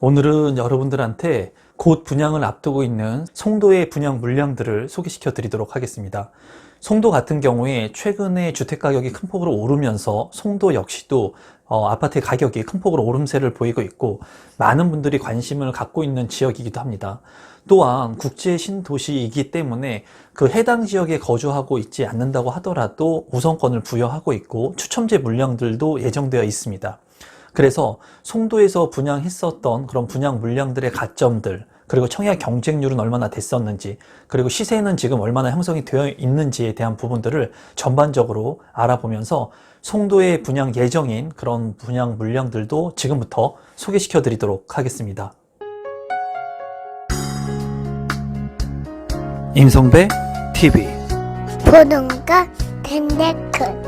오늘은 여러분들한테 곧 분양을 앞두고 있는 송도의 분양 물량들을 소개시켜 드리도록 하겠습니다. 송도 같은 경우에 최근에 주택가격이 큰 폭으로 오르면서 송도 역시도 아파트의 가격이 큰 폭으로 오름세를 보이고 있고 많은 분들이 관심을 갖고 있는 지역이기도 합니다. 또한 국제 신도시이기 때문에 그 해당 지역에 거주하고 있지 않는다고 하더라도 우선권을 부여하고 있고 추첨제 물량들도 예정되어 있습니다. 그래서 송도에서 분양했었던 그런 분양 물량들의 가점들, 그리고 청약 경쟁률은 얼마나 됐었는지, 그리고 시세는 지금 얼마나 형성이 되어 있는지에 대한 부분들을 전반적으로 알아보면서 송도에 분양 예정인 그런 분양 물량들도 지금부터 소개시켜 드리도록 하겠습니다. 임성배 TV 보동과 덴데크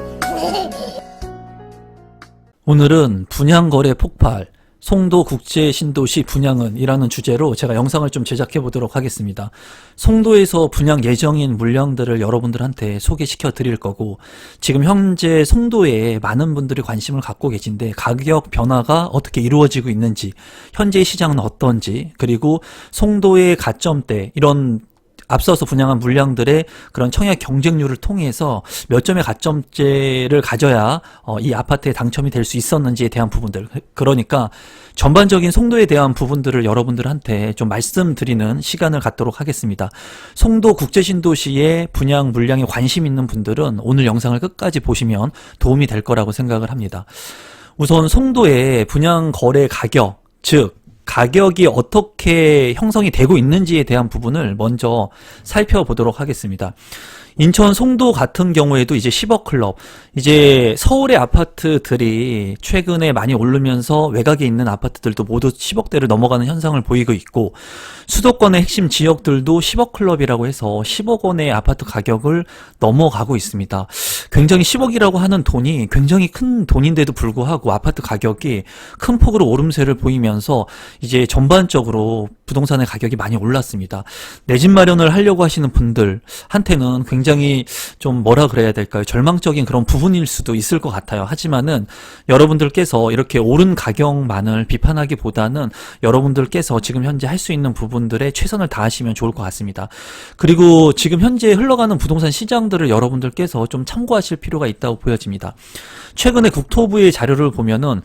오늘은 분양거래 폭발, 송도 국제신도시 분양은 이라는 주제로 제가 영상을 좀 제작해 보도록 하겠습니다. 송도에서 분양 예정인 물량들을 여러분들한테 소개시켜 드릴 거고, 지금 현재 송도에 많은 분들이 관심을 갖고 계신데 가격 변화가 어떻게 이루어지고 있는지, 현재 시장은 어떤지, 그리고 송도의 가점대, 이런 앞서서 분양한 물량들의 그런 청약 경쟁률을 통해서 몇 점의 가점제를 가져야 이 아파트에 당첨이 될 수 있었는지에 대한 부분들, 그러니까 전반적인 송도에 대한 부분들을 여러분들한테 좀 말씀드리는 시간을 갖도록 하겠습니다. 송도 국제신도시의 분양 물량에 관심 있는 분들은 오늘 영상을 끝까지 보시면 도움이 될 거라고 생각을 합니다. 우선 송도의 분양 거래 가격, 즉 가격이 어떻게 형성이 되고 있는지에 대한 부분을 먼저 살펴보도록 하겠습니다. 인천 송도 같은 경우에도 이제 10억 클럽, 이제 서울의 아파트들이 최근에 많이 오르면서 외곽에 있는 아파트들도 모두 10억대를 넘어가는 현상을 보이고 있고, 수도권의 핵심 지역들도 10억 클럽이라고 해서 10억 원의 아파트 가격을 넘어가고 있습니다. 굉장히 10억이라고 하는 돈이 굉장히 큰 돈인데도 불구하고 아파트 가격이 큰 폭으로 오름세를 보이면서 이제 전반적으로 부동산의 가격이 많이 올랐습니다. 내 집 마련을 하려고 하시는 분들한테는 굉장히 좀 뭐라 그래야 될까요? 절망적인 그런 부분일 수도 있을 것 같아요. 하지만은 여러분들께서 이렇게 오른 가격만을 비판하기보다는 여러분들께서 지금 현재 할 수 있는 부분들에 최선을 다하시면 좋을 것 같습니다. 그리고 지금 현재 흘러가는 부동산 시장들을 여러분들께서 좀 참고하실 필요가 있다고 보여집니다. 최근에 국토부의 자료를 보면은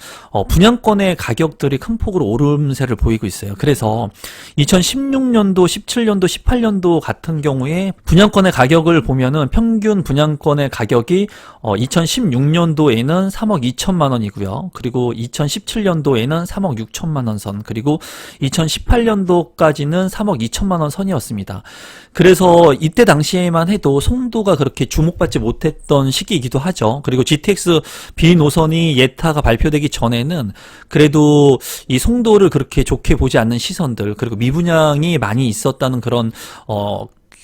분양권의 가격들이 큰 폭으로 오름세를 보이고 있어요. 그래서 2016년도, 17년도, 18년도 같은 경우에 분양권의 가격을 보면은 평균 분양권의 가격이 2016년도에는 3억 2천만 원이고요. 그리고 2017년도에는 3억 6천만 원 선, 그리고 2018년도까지는 3억 2천만 원 선이었습니다. 그래서 이때 당시에만 해도 송도가 그렇게 주목받지 못했던 시기이기도 하죠. 그리고 GTX B 노선이 예타가 발표되기 전에는 그래도 이 송도를 그렇게 좋게 보지 않는 시선들, 그리고 미분양이 많이 있었다는 그런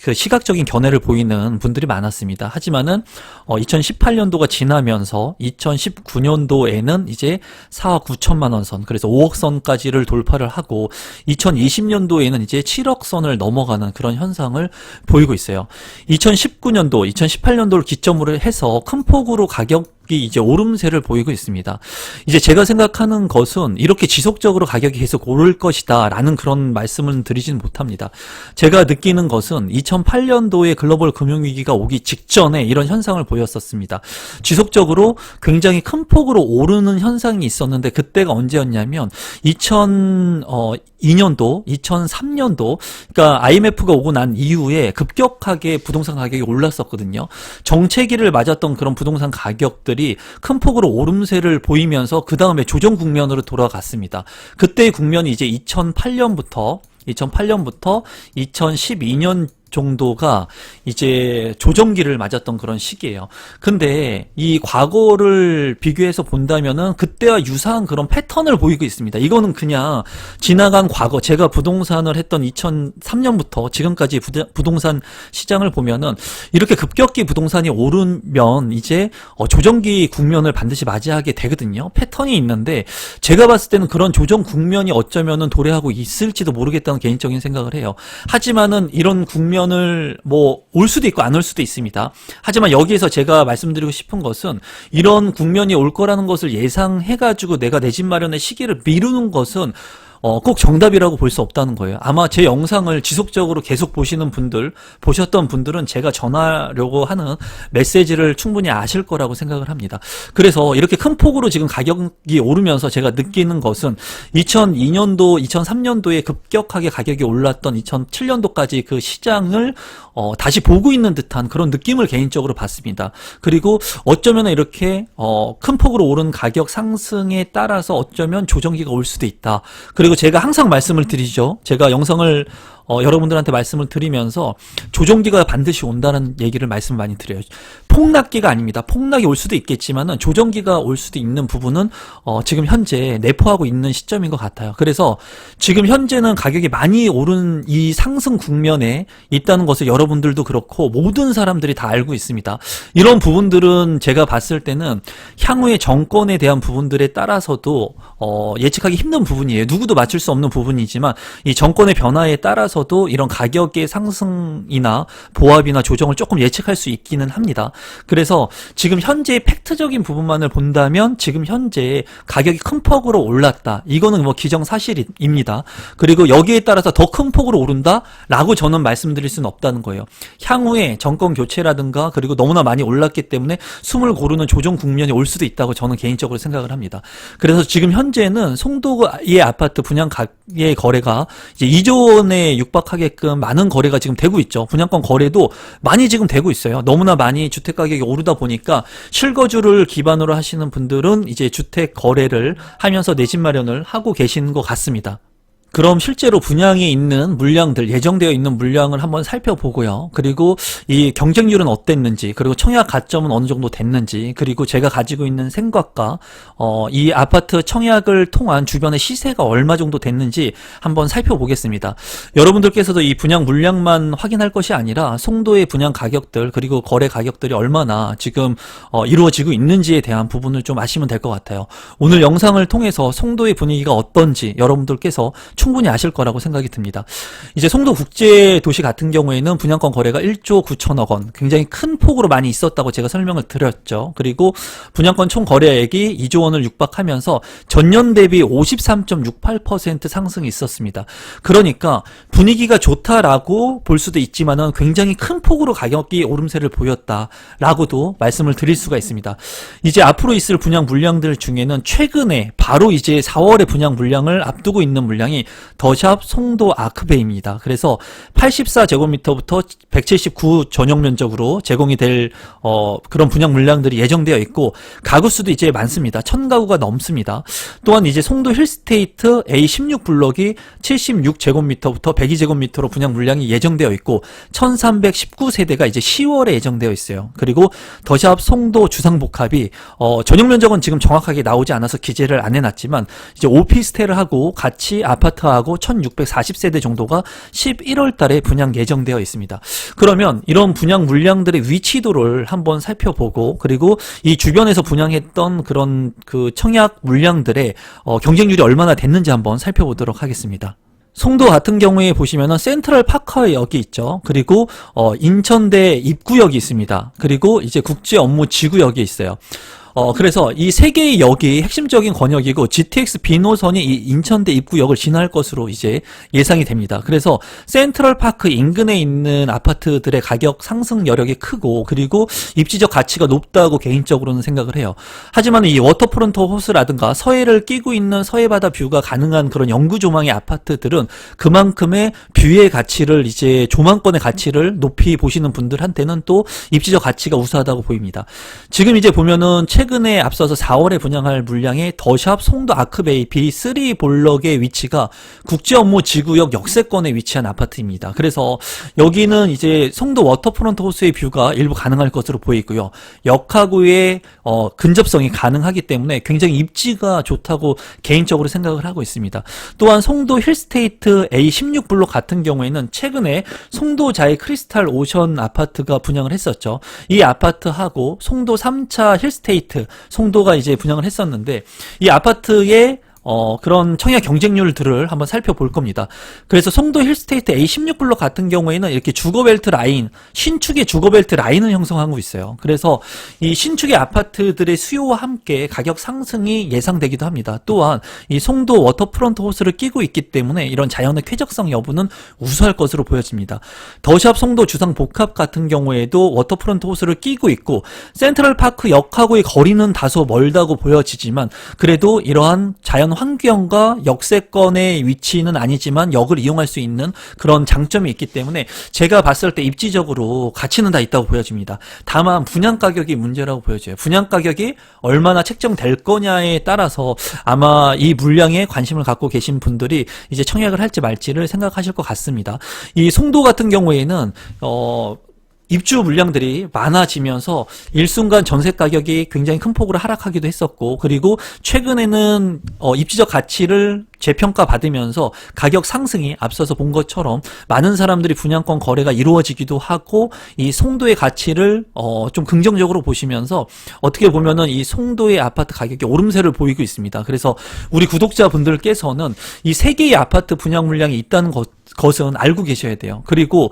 그 시각적인 견해를 보이는 분들이 많았습니다. 하지만은 2018년도가 지나면서 2019년도에는 이제 4억 9천만 원 선, 그래서 5억 선까지를 돌파를 하고 2020년도에는 이제 7억 선을 넘어가는 그런 현상을 보이고 있어요. 2019년도, 2018년도를 기점으로 해서 큰 폭으로 가격이 이제 오름세를 보이고 있습니다. 이제 제가 생각하는 것은 이렇게 지속적으로 가격이 계속 오를 것이다 라는 그런 말씀을 드리진 못합니다. 제가 느끼는 것은 2008년도에 글로벌 금융위기가 오기 직전에 이런 현상을 보였었습니다. 지속적으로 굉장히 큰 폭으로 오르는 현상이 있었는데, 그때가 언제였냐면 2002년도, 2003년도, 그러니까 IMF가 오고 난 이후에 급격하게 부동산 가격이 올랐었거든요. 정체기를 맞았던 그런 부동산 가격들이 큰 폭으로 오름세를 보이면서 그 다음에 조정 국면으로 돌아갔습니다. 그때의 국면이 이제 2008년부터 2012년 정도가 이제 조정기를 맞았던 그런 시기예요. 근데 이 과거를 비교해서 본다면은 그때와 유사한 그런 패턴을 보이고 있습니다. 이거는 그냥 지나간 과거, 제가 부동산을 했던 2003년부터 지금까지 부동산 시장을 보면은 이렇게 급격히 부동산이 오르면 이제 조정기 국면을 반드시 맞이하게 되거든요. 패턴이 있는데 제가 봤을 때는 그런 조정 국면이 어쩌면은 도래하고 있을지도 모르겠다는 개인적인 생각을 해요. 하지만은 이런 국면을 뭐 올 수도 있고 안 올 수도 있습니다. 하지만 여기에서 제가 말씀드리고 싶은 것은 이런 국면이 올 거라는 것을 예상해가지고 내가 내 집 마련의 시기를 미루는 것은 꼭 정답이라고 볼 수 없다는 거예요. 아마 제 영상을 지속적으로 계속 보시는 분들, 보셨던 분들은 제가 전하려고 하는 메시지를 충분히 아실 거라고 생각을 합니다. 그래서 이렇게 큰 폭으로 지금 가격이 오르면서 제가 느끼는 것은 2002년도, 2003년도에 급격하게 가격이 올랐던 2007년도까지 그 시장을 다시 보고 있는 듯한 그런 느낌을 개인적으로 받습니다. 그리고 어쩌면 이렇게 큰 폭으로 오른 가격 상승에 따라서 어쩌면 조정기가 올 수도 있다. 그리고 제가 항상 말씀을 드리죠. 제가 영상을 여러분들한테 말씀을 드리면서 조정기가 반드시 온다는 얘기를 말씀 많이 드려요. 폭락기가 아닙니다. 폭락이 올 수도 있겠지만은 조정기가 올 수도 있는 부분은 지금 현재 내포하고 있는 시점인 것 같아요. 그래서 지금 현재는 가격이 많이 오른 이 상승 국면에 있다는 것을 여러분들도 그렇고 모든 사람들이 다 알고 있습니다. 이런 부분들은 제가 봤을 때는 향후의 정권에 대한 부분들에 따라서도 예측하기 힘든 부분이에요. 누구도 맞출 수 없는 부분이지만 이 정권의 변화에 따라서 도 이런 가격의 상승이나 보합이나 조정을 조금 예측할 수 있기는 합니다. 그래서 지금 현재 팩트적인 부분만을 본다면 지금 현재 가격이 큰 폭으로 올랐다. 이거는 뭐 기정사실입니다. 그리고 여기에 따라서 더 큰 폭으로 오른다라고 저는 말씀드릴 수는 없다는 거예요. 향후에 정권 교체라든가 그리고 너무나 많이 올랐기 때문에 숨을 고르는 조정 국면이 올 수도 있다고 저는 개인적으로 생각을 합니다. 그래서 지금 현재는 송도의 아파트 분양가의 거래가 이제 2조 원에 육박하게끔 많은 거래가 지금 되고 있죠. 분양권 거래도 많이 지금 되고 있어요. 너무나 많이 주택 가격이 오르다 보니까 실거주를 기반으로 하시는 분들은 이제 주택 거래를 하면서 내 집 마련을 하고 계시는 것 같습니다. 그럼 실제로 분양에 있는 물량들, 예정되어 있는 물량을 한번 살펴보고요. 그리고 이 경쟁률은 어땠는지, 그리고 청약 가점은 어느 정도 됐는지, 그리고 제가 가지고 있는 생각과 이 아파트 청약을 통한 주변의 시세가 얼마 정도 됐는지 한번 살펴보겠습니다. 여러분들께서도 이 분양 물량만 확인할 것이 아니라 송도의 분양 가격들, 그리고 거래 가격들이 얼마나 지금 이루어지고 있는지에 대한 부분을 좀 아시면 될 것 같아요. 오늘 영상을 통해서 송도의 분위기가 어떤지 여러분들께서 충분히 아실 거라고 생각이 듭니다. 이제 송도 국제도시 같은 경우에는 분양권 거래가 1조 9천억 원, 굉장히 큰 폭으로 많이 있었다고 제가 설명을 드렸죠. 그리고 분양권 총 거래액이 2조 원을 육박하면서 전년 대비 53.68% 상승이 있었습니다. 그러니까 분위기가 좋다라고 볼 수도 있지만은 굉장히 큰 폭으로 가격이 오름세를 보였다라고도 말씀을 드릴 수가 있습니다. 이제 앞으로 있을 분양 물량들 중에는 최근에 바로 이제 4월에 분양 물량을 앞두고 있는 물량이 더샵 송도 아크베이입니다. 그래서 84제곱미터부터 179 전용 면적으로 제공이 될 그런 분양 물량들이 예정되어 있고 가구 수도 이제 많습니다. 1000가구가 넘습니다. 또한 이제 송도 힐스테이트 A16 블럭이 76제곱미터부터 102제곱미터로 분양 물량이 예정되어 있고 1319세대가 이제 10월에 예정되어 있어요. 그리고 더샵 송도 주상복합이 전용 면적은 지금 정확하게 나오지 않아서 기재를 안 해놨지만 이제 오피스텔을 하고 같이 아파트하고 1640세대 정도가 11월 달에 분양 예정되어 있습니다. 그러면 이런 분양 물량들의 위치도를 한번 살펴보고 그리고 이 주변에서 분양했던 그런 그 청약 물량들의 경쟁률이 얼마나 됐는지 한번 살펴보도록 하겠습니다. 송도 같은 경우에 보시면은 센트럴 파커역이 있죠. 그리고 인천대 입구역이 있습니다. 그리고 이제 국제 업무 지구역이 있어요. 그래서 이 세 개의 역이 핵심적인 권역이고 GTX B노선이 이 인천대 입구역을 지날 것으로 이제 예상이 됩니다. 그래서 센트럴파크 인근에 있는 아파트들의 가격 상승 여력이 크고 그리고 입지적 가치가 높다고 개인적으로는 생각을 해요. 하지만 이 워터프론트 호수라든가 서해를 끼고 있는 서해바다 뷰가 가능한 그런 영구 조망의 아파트들은 그만큼의 뷰의 가치를 이제 조망권의 가치를 높이 보시는 분들한테는 또 입지적 가치가 우수하다고 보입니다. 지금 이제 보면은 최근에 앞서서 4월에 분양할 물량의 더샵 송도 아크베이 B3 볼럭의 위치가 국제업무 지구역 역세권에 위치한 아파트입니다. 그래서 여기는 이제 송도 워터프론트 호수의 뷰가 일부 가능할 것으로 보이고요. 역하구의 근접성이 가능하기 때문에 굉장히 입지가 좋다고 개인적으로 생각을 하고 있습니다. 또한 송도 힐스테이트 A16 블록 같은 경우에는 최근에 송도자의 크리스탈 오션 아파트가 분양을 했었죠. 이 아파트하고 송도 3차 힐스테이트 송도가 이제 분양을 했었는데 이 아파트의 그런 청약 경쟁률들을 한번 살펴볼 겁니다. 그래서 송도 힐스테이트 A16블록 같은 경우에는 이렇게 주거벨트 라인, 신축의 주거벨트 라인을 형성하고 있어요. 그래서 이 신축의 아파트들의 수요와 함께 가격 상승이 예상되기도 합니다. 또한 이 송도 워터프론트 호수를 끼고 있기 때문에 이런 자연의 쾌적성 여부는 우수할 것으로 보여집니다. 더샵 송도 주상 복합 같은 경우에도 워터프론트 호수를 끼고 있고 센트럴파크 역하고의 거리는 다소 멀다고 보여지지만 그래도 이러한 자연 환경과 역세권의 위치는 아니지만 역을 이용할 수 있는 그런 장점이 있기 때문에 제가 봤을 때 입지적으로 가치는 다 있다고 보여집니다. 다만 분양 가격이 문제라고 보여져요. 분양 가격이 얼마나 책정될 거냐에 따라서 아마 이 물량에 관심을 갖고 계신 분들이 이제 청약을 할지 말지를 생각하실 것 같습니다. 이 송도 같은 경우에는 입주 물량들이 많아지면서 일순간 전세 가격이 굉장히 큰 폭으로 하락하기도 했었고, 그리고 최근에는 입지적 가치를 재평가 받으면서 가격 상승이 앞서서 본 것처럼 많은 사람들이 분양권 거래가 이루어지기도 하고, 이 송도의 가치를 좀 긍정적으로 보시면서 어떻게 보면은 이 송도의 아파트 가격이 오름세를 보이고 있습니다. 그래서 우리 구독자분들께서는 이 세 개의 아파트 분양 물량이 있다는 것은 알고 계셔야 돼요. 그리고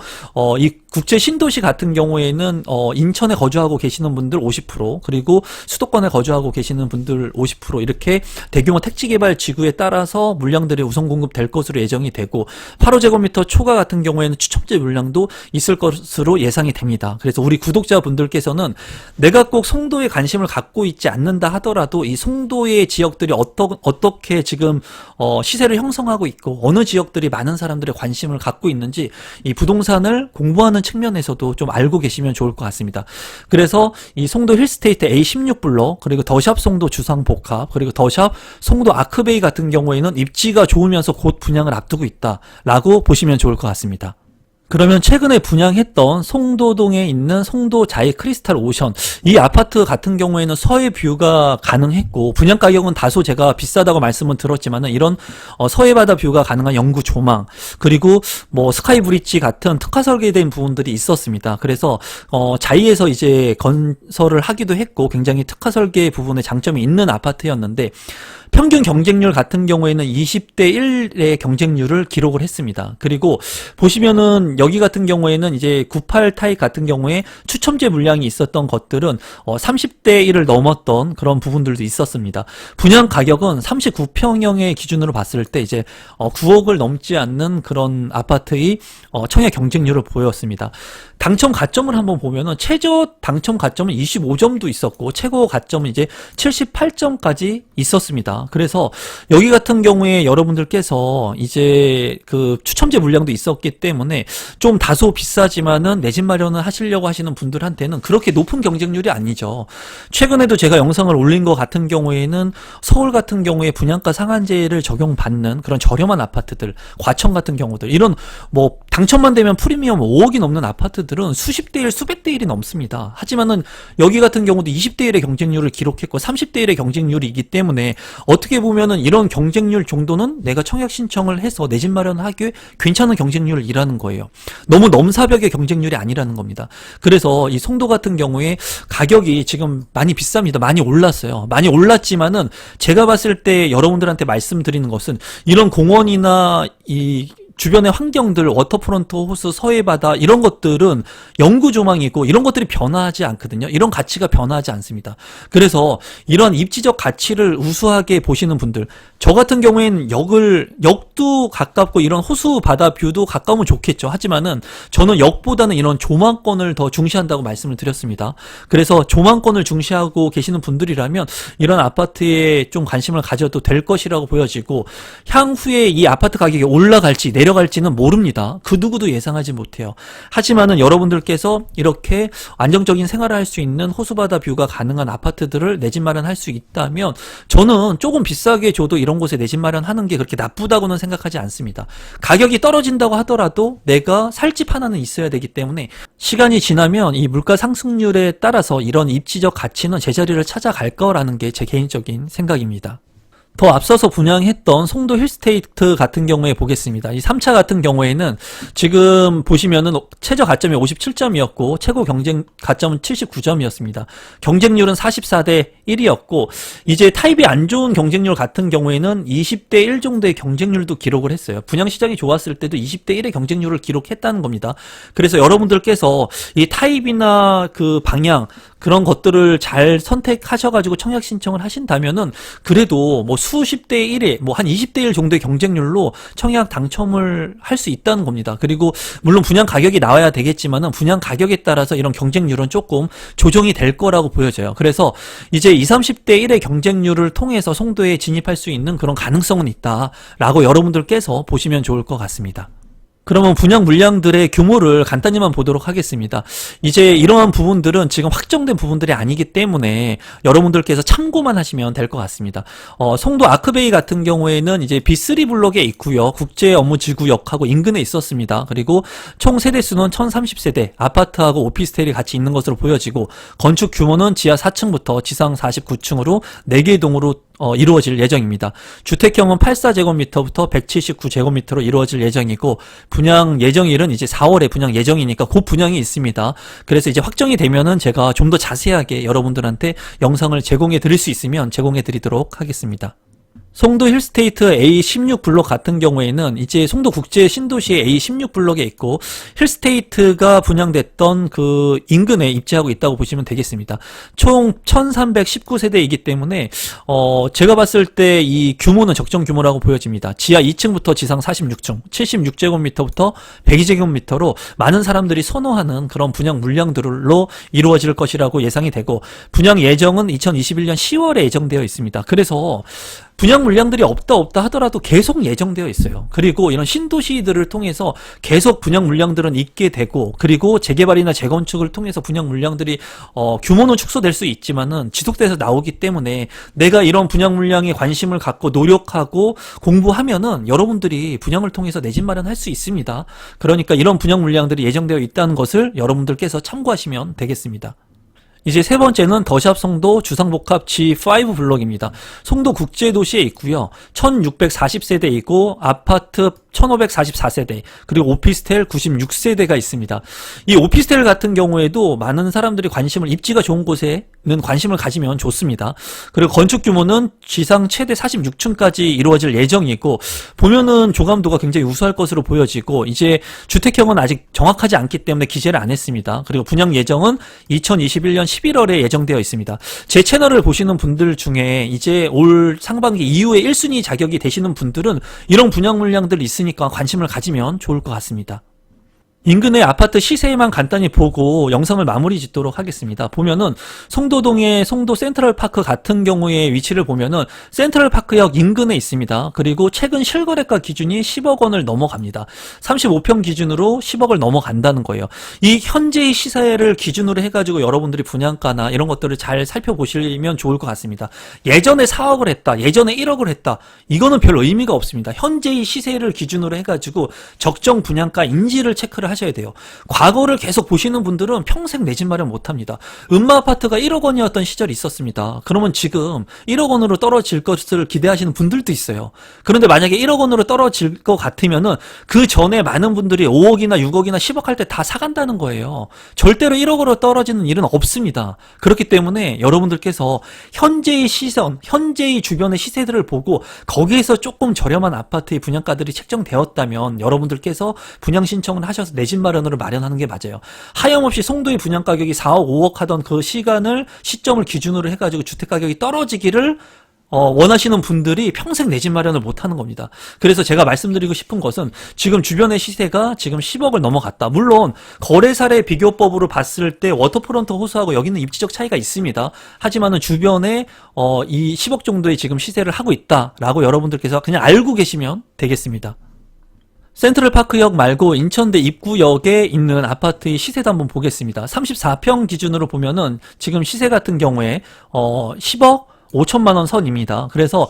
이 국제 신도시 같은 경우에는 인천에 거주하고 계시는 분들 50%, 그리고 수도권에 거주하고 계시는 분들 50% 이렇게 대규모 택지개발 지구에 따라서 물량들이 우선 공급될 것으로 예정이 되고, 8호제곱미터 초과 같은 경우에는 추첨제 물량도 있을 것으로 예상이 됩니다. 그래서 우리 구독자분들께서는 내가 꼭 송도에 관심을 갖고 있지 않는다 하더라도 이 송도의 지역들이 어떻게 지금 시세를 형성하고 있고 어느 지역들이 많은 사람들의 관심을 갖고 있는지 이 부동산을 공부하는 측면에서도 좀 알고 계시면 좋을 것 같습니다. 그래서 이 송도 힐스테이트 A16블록, 그리고 더샵 송도 주상복합, 그리고 더샵 송도 아크베이 같은 경우에는 입지가 좋으면서 곧 분양을 앞두고 있다라고 보시면 좋을 것 같습니다. 그러면 최근에 분양했던 송도동에 있는 송도 자이 크리스탈 오션, 이 아파트 같은 경우에는 서해 뷰가 가능했고 분양 가격은 다소 제가 비싸다고 말씀은 들었지만은 이런 서해 바다 뷰가 가능한 영구 조망, 그리고 뭐 스카이 브릿지 같은 특화 설계된 부분들이 있었습니다. 그래서 자이에서 이제 건설을 하기도 했고 굉장히 특화 설계 부분에 장점이 있는 아파트였는데, 평균 경쟁률 같은 경우에는 20대 1의 경쟁률을 기록을 했습니다. 그리고 보시면은 여기 같은 경우에는 이제 98 타입 같은 경우에 추첨제 물량이 있었던 것들은 30대 1을 넘었던 그런 부분들도 있었습니다. 분양 가격은 39평형의 기준으로 봤을 때 이제 9억을 넘지 않는 그런 아파트의 청약 경쟁률을 보였습니다. 당첨 가점을 한번 보면은 최저 당첨 가점은 25점도 있었고 최고 가점은 이제 78점까지 있었습니다. 그래서 여기 같은 경우에 여러분들께서 이제 그 추첨제 물량도 있었기 때문에 좀 다소 비싸지만은 내 집 마련을 하시려고 하시는 분들한테는 그렇게 높은 경쟁률이 아니죠. 최근에도 제가 영상을 올린 것 같은 경우에는 서울 같은 경우에 분양가 상한제를 적용받는 그런 저렴한 아파트들, 과천 같은 경우들, 이런 뭐 당첨만 되면 프리미엄 5억이 넘는 아파트들은 수십 대 1, 수백 대 1이 넘습니다. 하지만은 여기 같은 경우도 20대 1의 경쟁률을 기록했고 30대 1의 경쟁률이기 때문에 어떻게 보면은 이런 경쟁률 정도는 내가 청약 신청을 해서 내 집 마련하기에 괜찮은 경쟁률이라는 거예요. 너무 넘사벽의 경쟁률이 아니라는 겁니다. 그래서 이 송도 같은 경우에 가격이 지금 많이 비쌉니다. 많이 올랐어요. 많이 올랐지만은 제가 봤을 때 여러분들한테 말씀드리는 것은 이런 공원이나 이 주변의 환경들, 워터프론트 호수, 서해바다 이런 것들은 영구 조망이고 이런 것들이 변화하지 않거든요. 이런 가치가 변화하지 않습니다. 그래서 이런 입지적 가치를 우수하게 보시는 분들, 저 같은 경우에는 역도 가깝고 이런 호수 바다 뷰도 가까우면 좋겠죠. 하지만은 저는 역보다는 이런 조망권을 더 중시한다고 말씀을 드렸습니다. 그래서 조망권을 중시하고 계시는 분들이라면 이런 아파트에 좀 관심을 가져도 될 것이라고 보여지고, 향후에 이 아파트 가격이 올라갈지 내려갈지는 모릅니다. 그 누구도 예상하지 못해요. 하지만은 여러분들께서 이렇게 안정적인 생활을 할 수 있는 호수바다 뷰가 가능한 아파트들을 내 집 마련할 수 있다면 저는 조금 비싸게 줘도 이런 곳에 내 집 마련하는 게 그렇게 나쁘다고는 생각하지 않습니다. 가격이 떨어진다고 하더라도 내가 살 집 하나는 있어야 되기 때문에 시간이 지나면 이 물가 상승률에 따라서 이런 입지적 가치는 제자리를 찾아갈 거라는 게 제 개인적인 생각입니다. 더 앞서서 분양했던 송도 힐스테이트 같은 경우에 보겠습니다. 이 3차 같은 경우에는 지금 보시면은 최저 가점이 57점이었고 최고 경쟁 가점은 79점이었습니다. 경쟁률은 44대 1이었고 이제 타입이 안 좋은 경쟁률 같은 경우에는 20대 1 정도의 경쟁률도 기록을 했어요. 분양 시장이 좋았을 때도 20대 1의 경쟁률을 기록했다는 겁니다. 그래서 여러분들께서 이 타입이나 그 방향 그런 것들을 잘 선택하셔가지고 청약 신청을 하신다면은 그래도 뭐 수십 대 1에 뭐 한 20대 1 정도의 경쟁률로 청약 당첨을 할 수 있다는 겁니다. 그리고 물론 분양 가격이 나와야 되겠지만은 분양 가격에 따라서 이런 경쟁률은 조금 조정이 될 거라고 보여져요. 그래서 이제 20, 30대 1의 경쟁률을 통해서 송도에 진입할 수 있는 그런 가능성은 있다라고 여러분들께서 보시면 좋을 것 같습니다. 그러면 분양 물량들의 규모를 간단히만 보도록 하겠습니다. 이제 이러한 부분들은 지금 확정된 부분들이 아니기 때문에 여러분들께서 참고만 하시면 될 것 같습니다. 송도 아크베이 같은 경우에는 이제 B3 블록에 있고요. 국제 업무지구역하고 인근에 있었습니다. 그리고 총 세대수는 1030세대, 아파트하고 오피스텔이 같이 있는 것으로 보여지고 건축 규모는 지하 4층부터 지상 49층으로 4개 동으로 이루어질 예정입니다. 주택형은 84제곱미터부터 179제곱미터로 이루어질 예정이고 분양 예정일은 이제 4월에 분양 예정이니까 곧 분양이 있습니다. 그래서 이제 확정이 되면은 제가 좀 더 자세하게 여러분들한테 영상을 제공해 드릴 수 있으면 제공해 드리도록 하겠습니다. 송도 힐스테이트 A16 블록 같은 경우에는 이제 송도 국제 신도시의 A16 블록에 있고 힐스테이트가 분양됐던 그 인근에 입지하고 있다고 보시면 되겠습니다. 총 1319세대이기 때문에 제가 봤을 때 이 규모는 적정 규모라고 보여집니다. 지하 2층부터 지상 46층, 76제곱미터부터 102제곱미터로 많은 사람들이 선호하는 그런 분양 물량들로 이루어질 것이라고 예상이 되고 분양 예정은 2021년 10월에 예정되어 있습니다. 그래서 분양 물량들이 없다 하더라도 계속 예정되어 있어요. 그리고 이런 신도시들을 통해서 계속 분양 물량들은 있게 되고 그리고 재개발이나 재건축을 통해서 분양 물량들이 규모는 축소될 수 있지만은 지속돼서 나오기 때문에 내가 이런 분양 물량에 관심을 갖고 노력하고 공부하면은 여러분들이 분양을 통해서 내 집 마련할 수 있습니다. 그러니까 이런 분양 물량들이 예정되어 있다는 것을 여러분들께서 참고하시면 되겠습니다. 이제 세 번째는 더샵 송도 주상복합 G5 블록입니다. 송도 국제도시에 있고요. 1640세대이고 아파트 1544세대 그리고 오피스텔 96세대가 있습니다. 이 오피스텔 같은 경우에도 많은 사람들이 관심을 입지가 좋은 곳에는 관심을 가지면 좋습니다. 그리고 건축 규모는 지상 최대 46층까지 이루어질 예정이고 보면은 조감도가 굉장히 우수할 것으로 보여지고 이제 주택형은 아직 정확하지 않기 때문에 기재를 안 했습니다. 그리고 분양 예정은 2021년 11월에 예정되어 있습니다. 제 채널을 보시는 분들 중에 이제 올 상반기 이후에 1순위 자격이 되시는 분들은 이런 분양 물량들이 있으니까 관심을 가지면 좋을 것 같습니다. 인근의 아파트 시세만 간단히 보고 영상을 마무리 짓도록 하겠습니다. 보면은 송도동의 송도 센트럴파크 같은 경우에 위치를 보면은 센트럴파크역 인근에 있습니다. 그리고 최근 실거래가 기준이 10억 원을 넘어갑니다. 35평 기준으로 10억을 넘어간다는 거예요. 이 현재의 시세를 기준으로 해가지고 여러분들이 분양가나 이런 것들을 잘 살펴보시면 좋을 것 같습니다. 예전에 4억을 했다, 예전에 1억을 했다, 이거는 별 의미가 없습니다. 현재의 시세를 기준으로 해가지고 적정 분양가 인지를 체크를 하셔야 돼요. 과거를 계속 보시는 분들은 평생 내 집 마련 못합니다. 음마아파트가 1억 원이었던 시절이 있었습니다. 그러면 지금 1억 원으로 떨어질 것을 기대하시는 분들도 있어요. 그런데 만약에 1억 원으로 떨어질 것 같으면은 그 전에 많은 분들이 5억이나 6억이나 10억 할 때 다 사간다는 거예요. 절대로 1억으로 떨어지는 일은 없습니다. 그렇기 때문에 여러분들께서 현재의 시선, 현재의 주변의 시세들을 보고 거기에서 조금 저렴한 아파트의 분양가들이 책정되었다면 여러분들께서 분양 신청을 하셔서 내 집 마련으로 마련하는 게 맞아요. 하염없이 송도의 분양 가격이 4억, 5억 하던 그 시점을 기준으로 해가지고 주택 가격이 떨어지기를 원하시는 분들이 평생 내 집 마련을 못하는 겁니다. 그래서 제가 말씀드리고 싶은 것은 지금 주변의 시세가 지금 10억을 넘어갔다. 물론 거래사례 비교법으로 봤을 때 워터프론트 호수하고 여기는 입지적 차이가 있습니다. 하지만은 주변에 이 10억 정도의 지금 시세를 하고 있다라고 여러분들께서 그냥 알고 계시면 되겠습니다. 센트럴파크역 말고 인천대 입구역에 있는 아파트의 시세도 한번 보겠습니다. 34평 기준으로 보면은 지금 시세 같은 경우에 10억, 5천만 원 선입니다. 그래서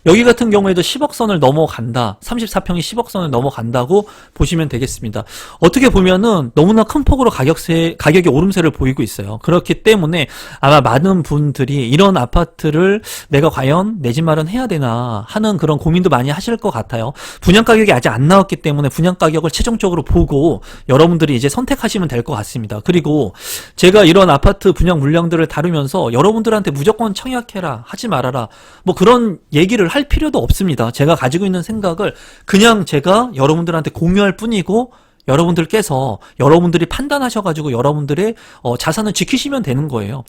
여기 같은 경우에도 10억 선을 넘어간다. 34평이 10억 선을 넘어간다고 보시면 되겠습니다. 어떻게 보면은 너무나 큰 폭으로 가격이 오름세를 보이고 있어요. 그렇기 때문에 아마 많은 분들이 이런 아파트를 내가 과연 내 집 마련해야 되나 하는 그런 고민도 많이 하실 것 같아요. 분양 가격이 아직 안 나왔기 때문에 분양 가격을 최종적으로 보고 여러분들이 이제 선택하시면 될 것 같습니다. 그리고 제가 이런 아파트 분양 물량들을 다루면서 여러분들한테 무조건 청약해라, 하지 말아라, 뭐 그런 얘기를 할 필요도 없습니다. 제가 가지고 있는 생각을 그냥 제가 여러분들한테 공유할 뿐이고, 여러분들께서 여러분들이 판단하셔가지고 여러분들의 자산을 지키시면 되는 거예요.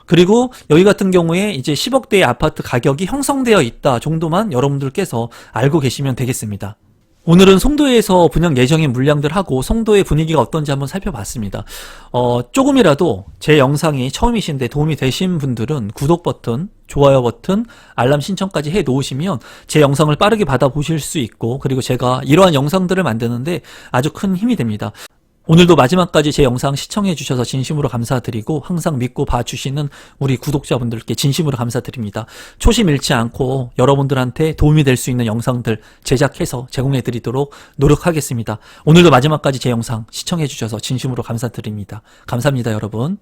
그리고 여기 같은 경우에 이제 10억대의 아파트 가격이 형성되어 있다 정도만 여러분들께서 알고 계시면 되겠습니다. 오늘은 송도에서 분양 예정인 물량들하고 송도의 분위기가 어떤지 한번 살펴봤습니다. 조금이라도 제 영상이 처음이신데 도움이 되신 분들은 구독 버튼, 좋아요 버튼, 알람 신청까지 해 놓으시면 제 영상을 빠르게 받아보실 수 있고, 그리고 제가 이러한 영상들을 만드는데 아주 큰 힘이 됩니다. 오늘도 마지막까지 제 영상 시청해 주셔서 진심으로 감사드리고, 항상 믿고 봐주시는 우리 구독자분들께 진심으로 감사드립니다. 초심 잃지 않고 여러분들한테 도움이 될 수 있는 영상들 제작해서 제공해 드리도록 노력하겠습니다. 오늘도 마지막까지 제 영상 시청해 주셔서 진심으로 감사드립니다. 감사합니다, 여러분.